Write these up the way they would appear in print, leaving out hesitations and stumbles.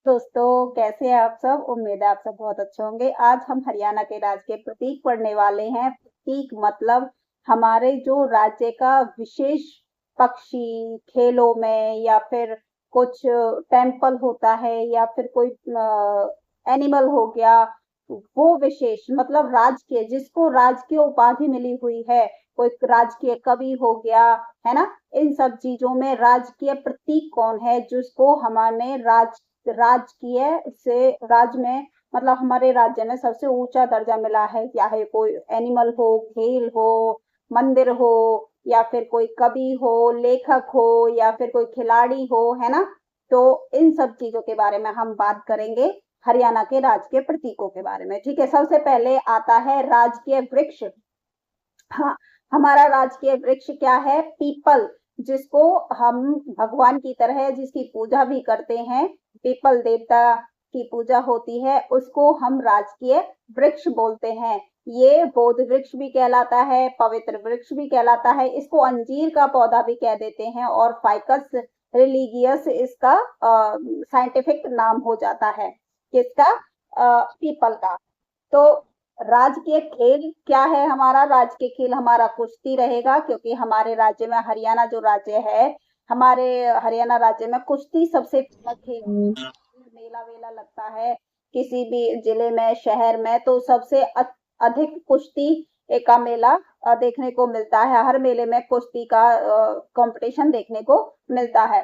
दोस्तों, कैसे हैं आप सब। उम्मीद है आप सब बहुत अच्छे होंगे। आज हम हरियाणा के राज्य के प्रतीक पढ़ने वाले हैं। प्रतीक मतलब हमारे जो राज्य का विशेष पक्षी, खेलों में या फिर कुछ टेम्पल होता है या फिर कोई एनिमल हो गया, वो विशेष मतलब राजकीय, जिसको राजकीय उपाधि मिली हुई है। कोई राजकीय कवि हो गया, है ना। इन सब चीजों में राजकीय प्रतीक कौन है जिसको हमारे राजकीय से राज्य में मतलब हमारे राज्य में सबसे ऊंचा दर्जा मिला है। चाहे कोई एनिमल हो, खेल हो, मंदिर हो, या फिर कोई कवि हो, लेखक हो, या फिर कोई खिलाड़ी हो, है ना। तो इन सब चीजों के बारे में हम बात करेंगे, हरियाणा के राजकीय प्रतीकों के बारे में। ठीक है, सबसे पहले आता है राजकीय वृक्ष। हाँ, हमारा राजकीय वृक्ष क्या है? पीपल, जिसको हम भगवान की तरह जिसकी पूजा भी करते हैं, पीपल देवता की पूजा होती है, उसको हम राजकीय वृक्ष बोलते हैं। ये बोध वृक्ष भी कहलाता है, पवित्र वृक्ष भी कहलाता है, इसको अंजीर का पौधा भी कह देते हैं, और फाइकस रिलीगियस इसका साइंटिफिक नाम हो जाता है। किसका? पीपल का। तो राजकीय खेल क्या है? हमारा राजकीय खेल हमारा कुश्ती रहेगा, क्योंकि हमारे राज्य में, हरियाणा जो राज्य है, हमारे हरियाणा राज्य में कुश्ती सबसे फेमस खेल। मेला वेला लगता है किसी भी जिले में, शहर में, तो सबसे अधिक कुश्ती का मेला देखने को मिलता है। हर मेले में कुश्ती का कंपटीशन देखने को मिलता है।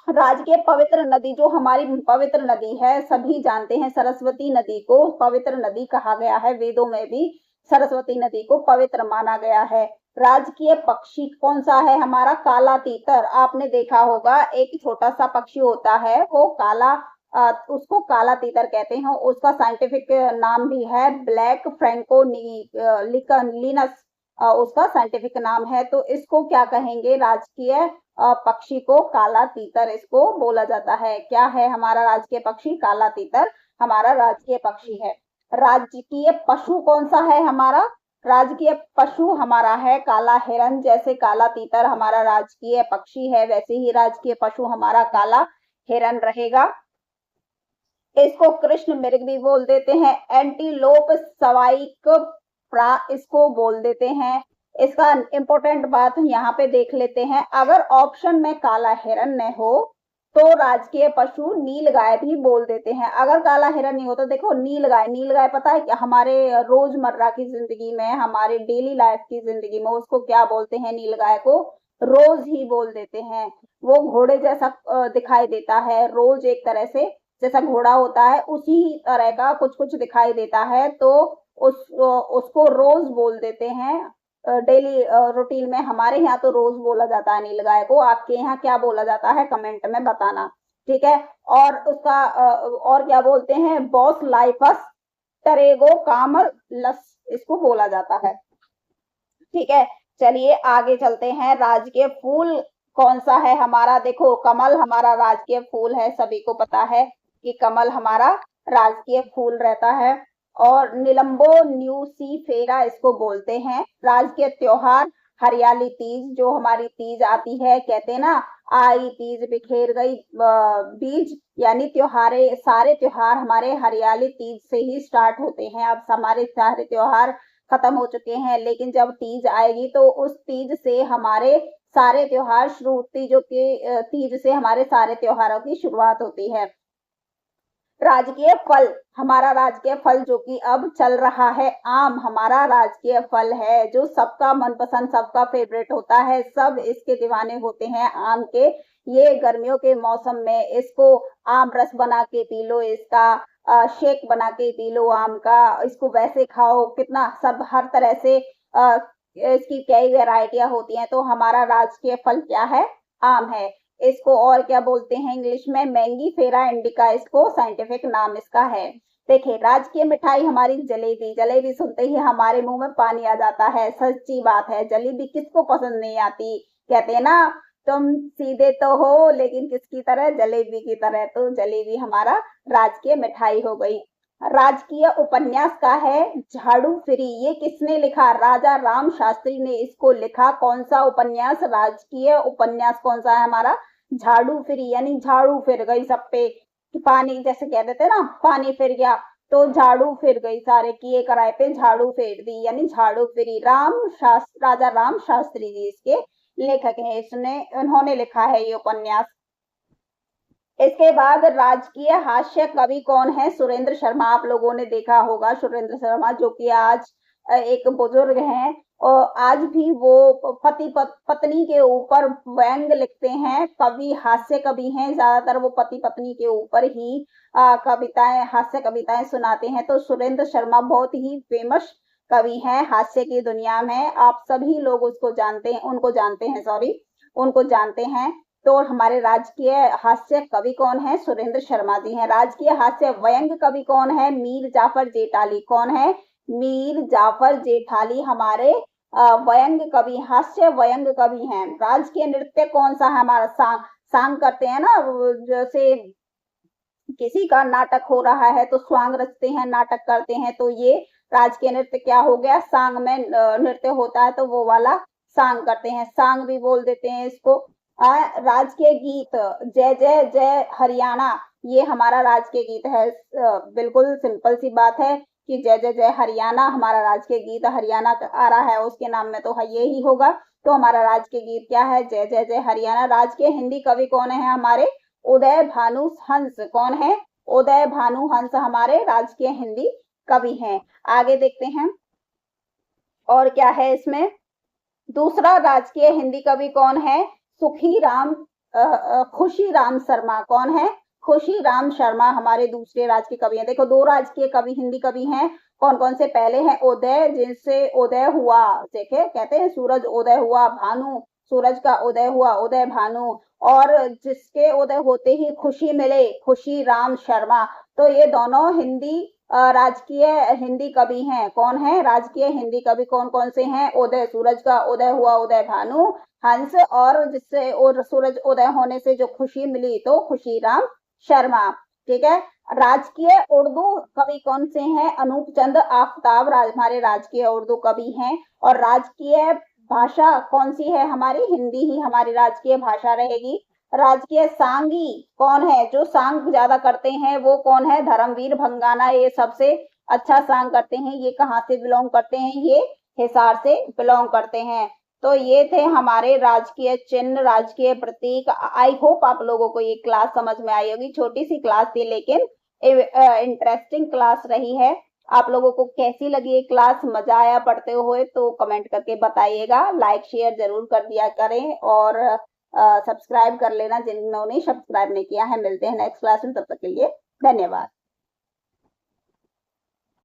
राजकीय पवित्र नदी, जो हमारी पवित्र नदी है, सभी जानते हैं सरस्वती नदी को पवित्र नदी कहा गया है। वेदों में भी सरस्वती नदी को पवित्र माना गया है। राजकीय पक्षी कौन सा है? हमारा काला तीतर। आपने देखा होगा, एक छोटा सा पक्षी होता है, वो काला, उसको काला तीतर कहते हैं। उसका साइंटिफिक नाम भी है ब्लैक फ्रैंको लिनस, उसका साइंटिफिक नाम है। तो इसको क्या कहेंगे? राजकीय पक्षी को काला तीतर इसको बोला जाता है। क्या है हमारा राजकीय पक्षी? काला तीतर हमारा राजकीय पक्षी है। राजकीय पशु कौन सा है हमारा? राजकीय पशु हमारा है काला हिरन। जैसे काला तीतर हमारा राजकीय पक्षी है, वैसे ही राजकीय पशु हमारा काला हिरन रहेगा। इसको कृष्ण मृग भी बोल देते हैं। एंटीलोप सवाइक इसको बोल देते हैं। इसका इंपॉर्टेंट बात यहाँ पे देख लेते हैं। अगर ऑप्शन में काला हिरन न हो तो राजकीय पशु नीलगाय भी बोल देते हैं। अगर काला हिरन नहीं हो तो देखो नीलगाय। नीलगाय पता है क्या? हमारे रोजमर्रा की जिंदगी में, हमारे डेली लाइफ की जिंदगी में उसको क्या बोलते हैं? नीलगाय को रोज ही बोल देते हैं। वो घोड़े जैसा दिखाई देता है। रोज एक तरह से जैसा घोड़ा होता है उसी तरह का कुछ कुछ दिखाई देता है, तो उसको रोज बोल देते हैं। डेली रूटीन में हमारे यहाँ तो रोज बोला जाता है नीलगाय को। आपके यहाँ क्या बोला जाता है? कमेंट में बताना। ठीक है। और उसका और क्या बोलते हैं? बॉस लाइफस टरेगो कामर लस, इसको बोला जाता है। ठीक है, चलिए आगे चलते हैं। राजकीय फूल कौन सा है हमारा? देखो, कमल हमारा राजकीय फूल है। सभी को पता है कि कमल हमारा राजकीय फूल रहता है। और निलंबो न्यूसीफेरा इसको बोलते हैं। राजकीय त्योहार हरियाली तीज, जो हमारी तीज आती है, कहते हैं ना, आई तीज बिखेर गई बीज, यानी त्योहारे, सारे त्योहार हमारे हरियाली तीज से ही स्टार्ट होते हैं। अब हमारे सारे त्योहार खत्म हो चुके हैं, लेकिन जब तीज आएगी तो उस तीज से हमारे सारे त्योहार शुरू, तीजों के तीज से हमारे सारे त्योहारों की शुरुआत होती है। राजकीय फल, हमारा राजकीय फल जो कि अब चल रहा है, आम हमारा राजकीय फल है, जो सबका मनपसंद, सबका फेवरेट होता है। सब इसके दीवाने होते हैं आम के। ये गर्मियों के मौसम में इसको आम रस बना के पी लो, इसका शेक बना के पी लो आम का, इसको वैसे खाओ, कितना सब हर तरह से इसकी कई वेराइटियां होती हैं। तो हमारा राजकीय फल क्या है? आम है। इसको और क्या बोलते हैं इंग्लिश में? मैंगी फेरा इंडिका, इसको साइंटिफिक नाम इसका है। देखिए, राजकीय मिठाई हमारी जलेबी। जलेबी सुनते ही हमारे मुंह में पानी आ जाता है। सच्ची बात है, जलेबी किसको पसंद नहीं आती। कहते हैं ना, तुम सीधे तो हो लेकिन किसकी तरह? जलेबी की तरह। तो जलेबी हमारा राजकीय मिठाई हो गई। राजकीय उपन्यास का है झाड़ू फ्री। ये किसने लिखा? राजा राम शास्त्री ने इसको लिखा। कौन सा उपन्यास? राजकीय उपन्यास कौन सा है हमारा? झाड़ू फ्री, यानी झाड़ू फिर गई सब पे। कि पानी जैसे कह देते ना, पानी फिर गया, तो झाड़ू फिर गई, सारे किए कराए पे झाड़ू फेर दी, यानी झाड़ू फिरी। राजा राम शास्त्री जी इसके लेखक हैं, इसने उन्होंने लिखा है ये उपन्यास। इसके बाद राजकीय हास्य कवि कौन है? सुरेंद्र शर्मा। आप लोगों ने देखा होगा सुरेंद्र शर्मा, जो कि आज एक बुजुर्ग हैं, और आज भी वो पत्नी के ऊपर व्यंग लिखते हैं, कवि, हास्य कवि हैं। ज्यादातर वो पति पत्नी के ऊपर ही कविताएं, हास्य कविताएं सुनाते हैं। तो सुरेंद्र शर्मा बहुत ही फेमस कवि हैं हास्य की दुनिया में। आप सभी लोग उसको जानते हैं, उनको जानते हैं, सॉरी, उनको जानते हैं। तो हमारे राजकीय हास्य कवि कौन है? सुरेंद्र शर्मा जी हैं। राजकीय हास्य व्यंग कवि कौन है? मीर जाफर जेठाली। कौन है? मीर जाफर जेठाली हमारे व्यंग कवि, हास्य व्यंग कवि हैं। राजकीय नृत्य कौन सा है? हमारा सांग करते हैं ना, जैसे किसी का नाटक हो रहा है तो स्वांग रचते हैं, नाटक करते हैं, तो ये राजकीय नृत्य क्या हो गया? सांग में नृत्य होता है तो वो वाला सांग करते हैं, सांग भी बोल देते हैं इसको। राजकीय गीत जय जय जय हरियाणा, ये हमारा राजकीय गीत है। बिल्कुल सिंपल सी बात है कि जय जय जय हरियाणा हमारा राजकीय गीत। हरियाणा आ रहा है उसके नाम में, तो ये ही होगा। तो हमारा राजकीय गीत क्या है? जय जय जय हरियाणा। राजकीय हिंदी कवि कौन है हमारे? उदय भानु हंस। कौन है? उदय भानु हंस हमारे राजकीय हिंदी कवि हैं। आगे देखते हैं और क्या है इसमें। दूसरा राजकीय हिंदी कवि कौन है? खुशी राम शर्मा। कौन है? खुशी राम शर्मा हमारे दूसरे राजकीय कवि हैं। देखो, दो राजकीय कवि, हिंदी कवि हैं, कौन कौन से? पहले हैं उदय, जिनसे उदय हुआ, देखे कहते हैं सूरज उदय हुआ, भानु, सूरज का उदय हुआ, उदय भानु, और जिसके उदय होते ही खुशी मिले, खुशी राम शर्मा। तो ये दोनों हिंदी राजकीय हिंदी कवि हैं। कौन है राजकीय हिंदी कवि? कौन कौन से हैं? उदय, सूरज का उदय हुआ, उदय भानु हंस, और जिससे और सूरज उदय होने से जो खुशी मिली, तो खुशी राम शर्मा। ठीक है। राजकीय उर्दू कवि कौन से हैं? अनूप चंद आफ्ताब हमारे राजकीय उर्दू कवि हैं। और राजकीय भाषा कौन सी है हमारी? हिंदी ही हमारी राजकीय भाषा रहेगी। राजकीय सांगी कौन है? जो सांग ज्यादा करते हैं वो कौन है? धर्मवीर भंगाना, ये सबसे अच्छा सांग करते हैं। ये कहाँ से बिलोंग करते हैं? ये हिसार से बिलोंग करते हैं। तो ये थे हमारे राजकीय चिन्ह, राजकीय प्रतीक। आई होप आप लोगों को ये क्लास समझ में आई होगी। छोटी सी क्लास थी लेकिन इंटरेस्टिंग क्लास रही है। आप लोगों को कैसी लगी ये क्लास? मजा आया पढ़ते हुए? तो कमेंट करके बताइएगा। लाइक शेयर जरूर कर दिया करें, और सब्सक्राइब कर लेना जिन्होंने सब्सक्राइब नहीं किया है। मिलते हैं नेक्स्ट क्लास में, तब तक के लिए धन्यवाद।